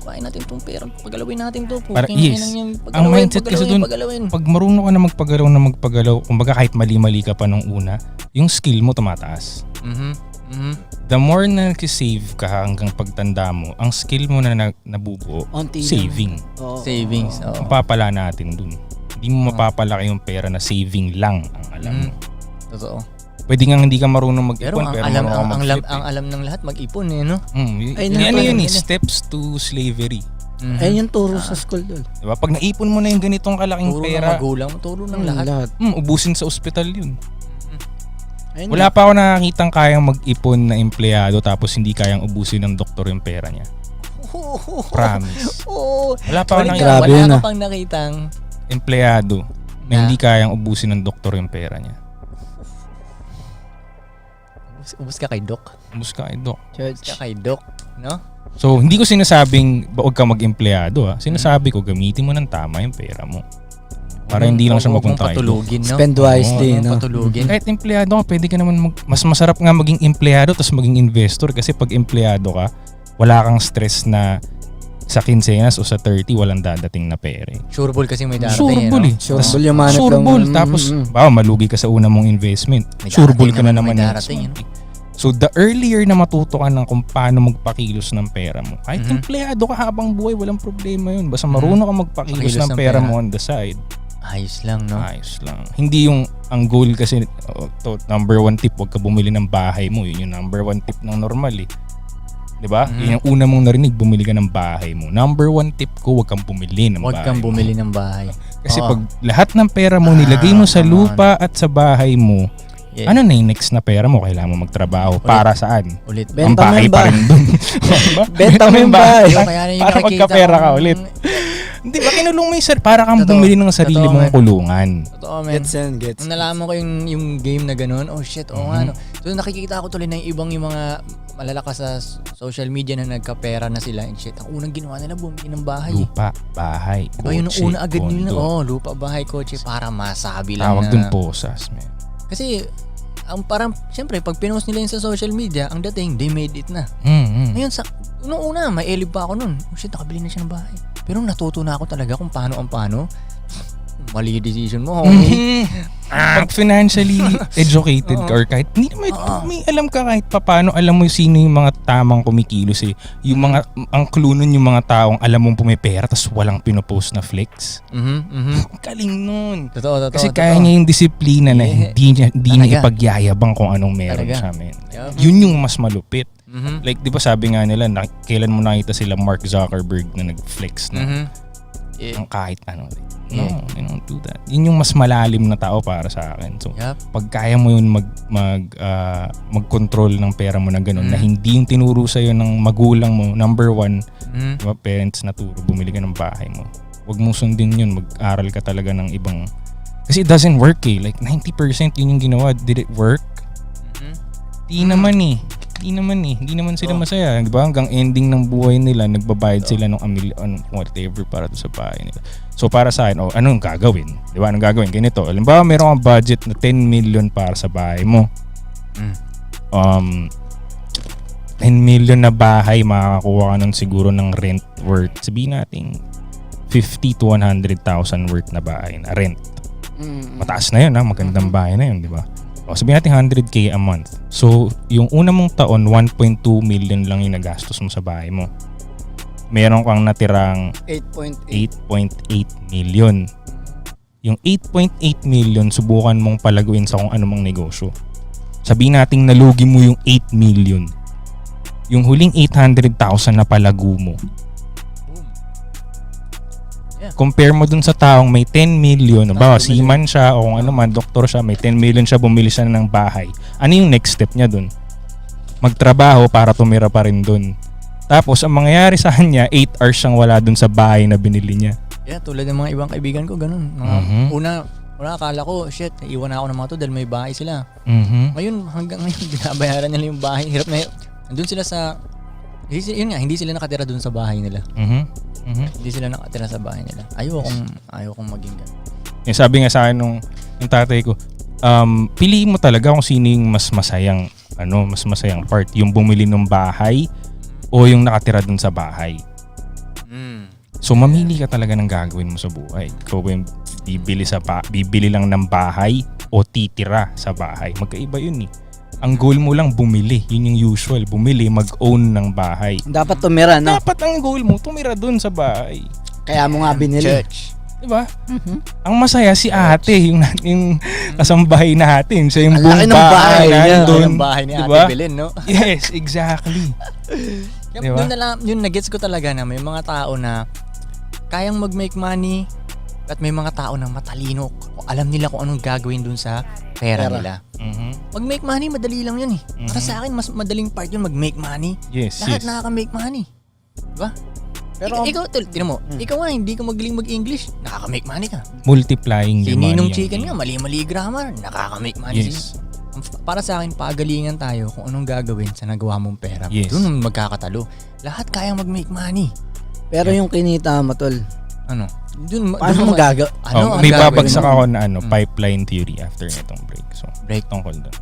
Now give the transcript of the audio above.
kuhain natin itong pera, pagalawin natin ito. Ang mindset kasi dun, pag marunong ka na magpagalaw, kumbaga kahit mali-mali ka pa nung una, yung skill mo tumataas. The more na save ka hanggang pagtanda mo, ang skill mo na nabubuo, saving. Savings. Mapapala natin dun. Hindi mo mapapalaki yung pera na saving lang ang alam mo. Totoo. Pwede nga hindi ka marunong mag-ipon, pero marunong ka mag-flip. Ang alam ng lahat, mag-ipon no? Ano yun steps to slavery. Ayun yung turo sa school doon. Diba? Pag naipon mo na yung ganitong kalaking turo pera, ng magulang, turo ng lahat. Ubusin sa ospital yun. Wala pa ako nakakitang kayang mag-ipon na empleyado tapos hindi kayang ubusin ng doktor yung pera niya. Promise. Wala pa ako wala pang nakitang empleyado na hindi kayang ubusin ng doktor yung pera niya. Ubus ka kay Doc. Ubus ka kay Doc. Ubus ka kay Doc, no? So, hindi ko sinasabing huwag ka mag-empleyado. Sinasabi ko, gamitin mo ng tama yung pera mo. Para hindi lang siya mapunta kayo. Patulugin, no? Spend wisely, no? Patulugin. Kahit empleyado ka, pwede ka naman mas masarap nga maging empleyado tapos maging investor kasi pag empleyado ka, wala kang stress na sa quincenas o sa 30 walang dadating na pera. Sureball kasi may darating. Sureball eh. Sureball yung manat lang. Sureball. Tapos, malugi ka sa una mong investment. Sureball ka na naman darating. So, the earlier na matuto ka ng kung paano magpakilos ng pera mo, kahit empleyado ka habang buhay, walang problema yun. Basta marunong ka magpakilos ng pera mo on the side. Ayos lang, no? Ayos lang. Hindi yung, ang goal kasi, number one tip, huwag ka bumili ng bahay mo. Yun yung number one tip ng normal eh. Diba? Yun yung una mong narinig, bumili ka ng bahay mo. Number one tip ko, huwag kang bumili ng bahay mo. Huwag kang bumili ng bahay. Kasi pag lahat ng pera mo nilagay mo sa lupa at sa bahay mo, ano na yung next na pera mo? Kailangan mo magtrabaho. Para saan? Ulit. Ang bahay pa rin dun. Benta mo yung bahay. Para magkapera ka ulit. Hindi ba kinulong mo yung para kang bumili ng sarili mong kulungan. Totoo, man. Gets. Nung nalaman ko yung game na ganun, oh shit, nga no. So nakikita ko tuloy na yung mga malalakas sa social media na nagkapera na sila and shit. Ang unang ginawa nila, bumili ng bahay. Lupa, bahay, kotse, diba yun ang una agad nila? Lupa, bahay, kotse, para masabi lang tawag dun posas, man. Kasi, parang, syempre, pag pinost nila yun sa social media, ang dating, they made it na. Ngayon, nung una, may elib pa ako nun. Oh shit, nakabili na siya ng bahay. Pero natuto na ako talaga kung paano. Mali decision mo. Pag financially educated ka or kahit hindi naman may alam ka kahit paano, alam mo sino yung mga tamang kumikilos eh. Yung mga, ang clue nun yung mga taong alam mong pumipera tapos walang pinopost na flex. Galing nun. Totoo. Kasi kaya niya yung disiplina na hindi niya ipagyayabang kung anong meron siya, men. Yun yung mas malupit. Like, di ba sabi nga nila, kailan mo nakita sila Mark Zuckerberg na nag-flex na ang kahit ano. No, they don't do that. Yun yung mas malalim na tao para sa akin. So, pag kaya mo yun mag-control ng pera mo na gano'n, na hindi yung tinuro sa'yo ng magulang mo, number one, diba, parents na turo, bumili ka ng bahay mo. Huwag mong sundin yun, mag-aral ka talaga ng ibang, kasi it doesn't work eh. Like 90% yun yung ginawa. Did it work? Di naman eh. Hindi naman sila masaya. Diba? Hanggang ending ng buhay nila, nagbabayad sila ng whatever para sa bahay nila. So para sa akin, anong gagawin? Diba? Anong gagawin? Ganito. Halimbawa, meron kang budget na 10 million para sa bahay mo. 10 million na bahay, makakakuha ka nun siguro ng rent worth. Sabihin natin, 50 to 100,000 worth na bahay na rent. Mataas na yun, magandang bahay na yun, di ba? Sabihin natin 100k a month. So, yung una mong taon, 1.2 million lang yung nagastos mo sa bahay mo. Meron kang natirang 8.8 million. Yung 8.8 million, subukan mong palaguin sa kung anumang negosyo. Sabihin natin nalugi mo yung 8 million. Yung huling 800,000 na palago mo. Compare mo dun sa taong may 10 million, bawa seaman siya o kung ano man, doktor siya, may 10 million siya, bumili siya ng bahay. Ano yung next step niya dun? Magtrabaho para tumira pa rin dun. Tapos ang mangyayari sa kanya, 8 hours siyang wala dun sa bahay na binili niya. Tulad ng mga ibang kaibigan ko, ganun. Una, akala ko, shit, iwan na ako ng mga to dahil may bahay sila. Ngayon, hanggang ngayon, binabayaran nila yung bahay. Hirap na yun. Andun sila sa, yun nga, hindi sila nakatira dun sa bahay nila. Hindi sila nakatira sa bahay nila. Ayokong maging ganun. Yung sabi nga sa akin nung tatay ko, piliin mo talaga kung sino yung mas masayang part, yung bumili ng bahay o yung nakatira dun sa bahay. So mamili ka talaga ng gagawin mo sa buhay. Ikaw ba yung bibili lang ng bahay o titira sa bahay? Magkaiba yun eh. Ang goal mo lang bumili. Yun yung usual. Bumili, mag-own ng bahay. Dapat tumira, no? Dapat ang goal mo, tumira dun sa bahay. Kaya mo nga binili. Church. Diba? Ang masaya si ate, yung kasambahay natin. Siya yung Ang buong laki ng bahay niya. nandun. Yung bahay ni Diba? Ate Belen, no? Yes, exactly. Diba? Yun na lang, yun nagets ko talaga na may mga tao na kayang mag-make money at may mga tao na matalino. Alam nila kung anong gagawin dun sa pera nila. Mag-make money, madali lang yun eh. Para sa akin, mas madaling part yun mag-make money. Yes, Lahat yes. nakaka-make money. Diba? Pero ikaw, tinan mo, ikaw nga, hindi ka magaling mag-English, nakaka-make money ka. Multiplying Si your money. Ninong ang Chicken game. nga, mali-mali grammar, nakaka-make money. Yes. Para sa akin, pagalingan tayo kung anong gagawin sa nagawa mong pera. Yes. Doon magkakatalo. Lahat kayang mag-make money. pero yung kinita mo, tol. Ano? Doon, Paano mo gagawin? Ano ang may gagawin babagsak mo? ako na pipeline theory after nitong break. So, Break. tungkol doon.